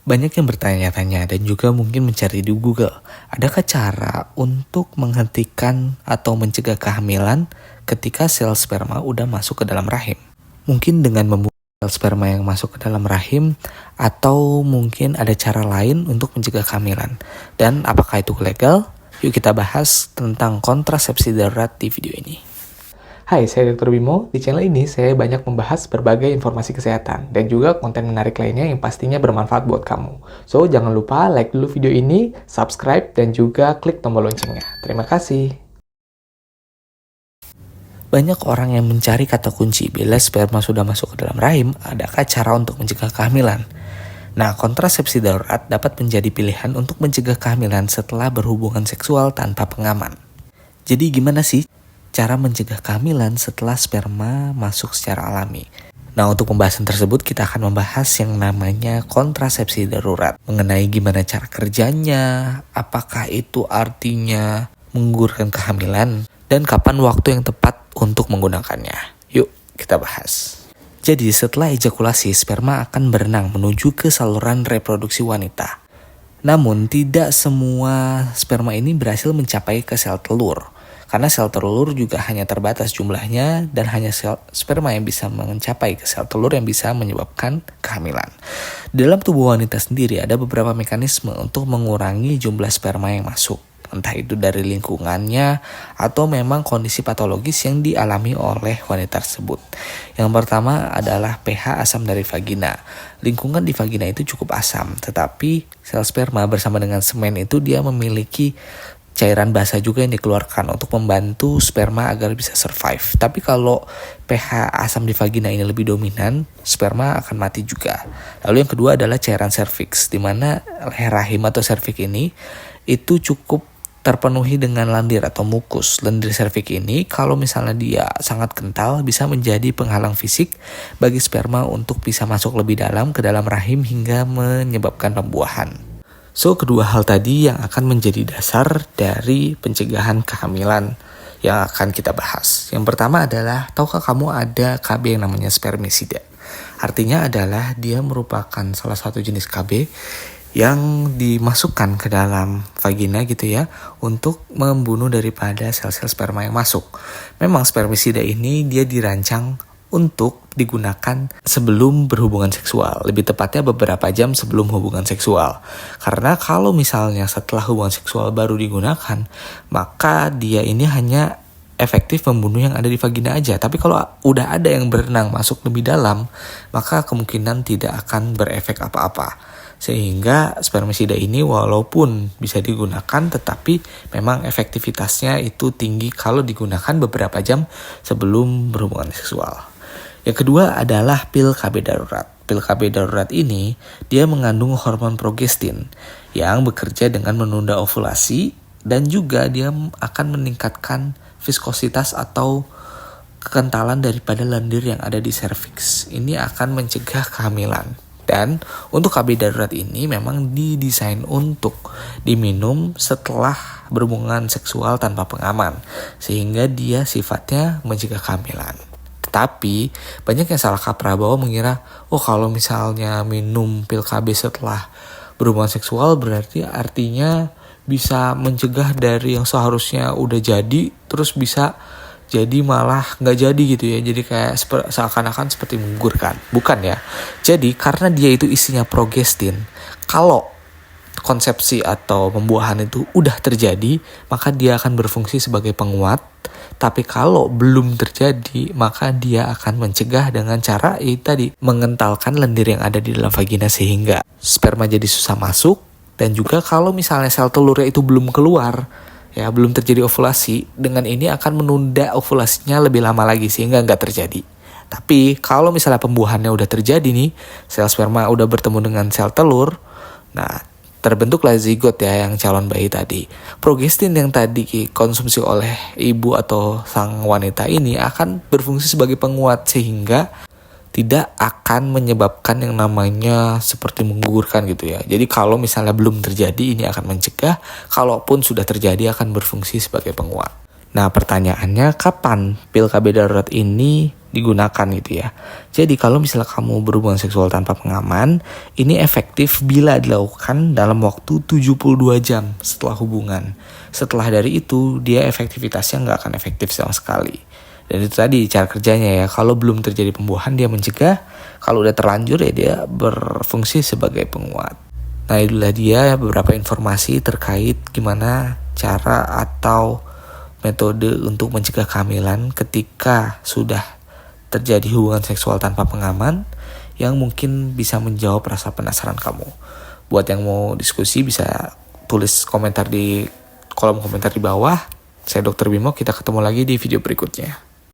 Banyak yang bertanya-tanya dan juga mungkin mencari di Google, adakah cara untuk menghentikan atau mencegah kehamilan ketika sel sperma udah masuk ke dalam rahim? Mungkin dengan membunuh sel sperma yang masuk ke dalam rahim, atau mungkin ada cara lain untuk mencegah kehamilan. Dan apakah itu legal? Yuk kita bahas tentang kontrasepsi darurat di video ini. Hai, saya Dr. Bimo. Di channel ini saya banyak membahas berbagai informasi kesehatan dan juga konten menarik lainnya yang pastinya bermanfaat buat kamu. So, jangan lupa like dulu video ini, subscribe, dan juga klik tombol loncengnya. Terima kasih. Banyak orang yang mencari kata kunci bila sperma sudah masuk ke dalam rahim, adakah cara untuk mencegah kehamilan? Nah, kontrasepsi darurat dapat menjadi pilihan untuk mencegah kehamilan setelah berhubungan seksual tanpa pengaman. Jadi gimana sih cara mencegah kehamilan setelah sperma masuk secara alami? Nah, untuk pembahasan tersebut kita akan membahas yang namanya kontrasepsi darurat. Mengenai gimana cara kerjanya, apakah itu artinya menggugurkan kehamilan, dan kapan waktu yang tepat untuk menggunakannya. Yuk, kita bahas. Jadi, setelah ejakulasi, sperma akan berenang menuju ke saluran reproduksi wanita. Namun, tidak semua sperma ini berhasil mencapai ke sel telur. Karena sel telur juga hanya terbatas jumlahnya dan hanya sel sperma yang bisa mencapai ke sel telur yang bisa menyebabkan kehamilan. Dalam tubuh wanita sendiri ada beberapa mekanisme untuk mengurangi jumlah sperma yang masuk. Entah itu dari lingkungannya atau memang kondisi patologis yang dialami oleh wanita tersebut. Yang pertama adalah pH asam dari vagina. Lingkungan di vagina itu cukup asam, tetapi sel sperma bersama dengan semen itu dia memiliki cairan basah juga yang dikeluarkan untuk membantu sperma agar bisa survive. Tapi kalau pH asam di vagina ini lebih dominan, sperma akan mati juga. Lalu yang kedua adalah cairan serviks, di mana leher rahim atau serviks ini itu cukup terpenuhi dengan lendir atau mukus. Lendir serviks ini kalau misalnya dia sangat kental bisa menjadi penghalang fisik bagi sperma untuk bisa masuk lebih dalam ke dalam rahim hingga menyebabkan pembuahan. So, kedua hal tadi yang akan menjadi dasar dari pencegahan kehamilan yang akan kita bahas. Yang pertama adalah, tahukah kamu ada KB yang namanya spermisida? Artinya adalah dia merupakan salah satu jenis KB yang dimasukkan ke dalam vagina gitu ya, untuk membunuh daripada sel-sel sperma yang masuk. Memang spermisida ini dia dirancang untuk digunakan sebelum berhubungan seksual. Lebih tepatnya beberapa jam sebelum hubungan seksual. Karena kalau misalnya setelah hubungan seksual baru digunakan, maka dia ini hanya efektif membunuh yang ada di vagina aja. Tapi kalau udah ada yang berenang masuk lebih dalam, maka kemungkinan tidak akan berefek apa-apa. Sehingga spermisida ini walaupun bisa digunakan, tetapi memang efektivitasnya itu tinggi kalau digunakan beberapa jam sebelum berhubungan seksual. Yang kedua adalah pil KB darurat. Pil KB darurat ini dia mengandung hormon progestin yang bekerja dengan menunda ovulasi dan juga dia akan meningkatkan viskositas atau kekentalan daripada lendir yang ada di serviks. Ini akan mencegah kehamilan. Dan untuk KB darurat ini memang didesain untuk diminum setelah berhubungan seksual tanpa pengaman, sehingga dia sifatnya mencegah kehamilan. Tapi banyak yang salah kaprah bahwa mengira, oh kalau misalnya minum pil KB setelah berhubungan seksual berarti artinya bisa mencegah dari yang seharusnya udah jadi, terus bisa jadi malah nggak jadi gitu ya. Jadi kayak seakan-akan seperti menggugurkan. Bukan ya. Jadi karena dia itu isinya progestin, kalau konsepsi atau pembuahan itu udah terjadi, maka dia akan berfungsi sebagai penguat. Tapi kalau belum terjadi, maka dia akan mencegah dengan cara tadi, mengentalkan lendir yang ada di dalam vagina sehingga sperma jadi susah masuk. Dan juga kalau misalnya sel telurnya itu belum keluar, ya belum terjadi ovulasi, dengan ini akan menunda ovulasinya lebih lama lagi sehingga nggak terjadi. Tapi kalau misalnya pembuahannya udah terjadi nih, sel sperma udah bertemu dengan sel telur, nah terbentuklah zigot ya, yang calon bayi tadi. Progestin yang tadi konsumsi oleh ibu atau sang wanita ini akan berfungsi sebagai penguat sehingga tidak akan menyebabkan yang namanya seperti menggugurkan gitu ya. Jadi kalau misalnya belum terjadi, ini akan mencegah. Kalaupun sudah terjadi, akan berfungsi sebagai penguat. Nah, pertanyaannya kapan pil KB darurat ini digunakan gitu ya. Jadi kalau misalnya kamu berhubungan seksual tanpa pengaman, ini efektif bila dilakukan dalam waktu 72 jam setelah hubungan. Setelah dari itu, dia efektivitasnya nggak akan efektif sama sekali. Dan itu tadi cara kerjanya ya, kalau belum terjadi pembuahan dia mencegah, kalau udah terlanjur ya dia berfungsi sebagai penguat. Nah itulah dia beberapa informasi terkait gimana cara atau metode untuk mencegah kehamilan ketika sudah terjadi hubungan seksual tanpa pengaman, yang mungkin bisa menjawab rasa penasaran kamu. Buat yang mau diskusi bisa tulis komentar di kolom komentar di bawah. Saya Dr. Bimo, kita ketemu lagi di video berikutnya.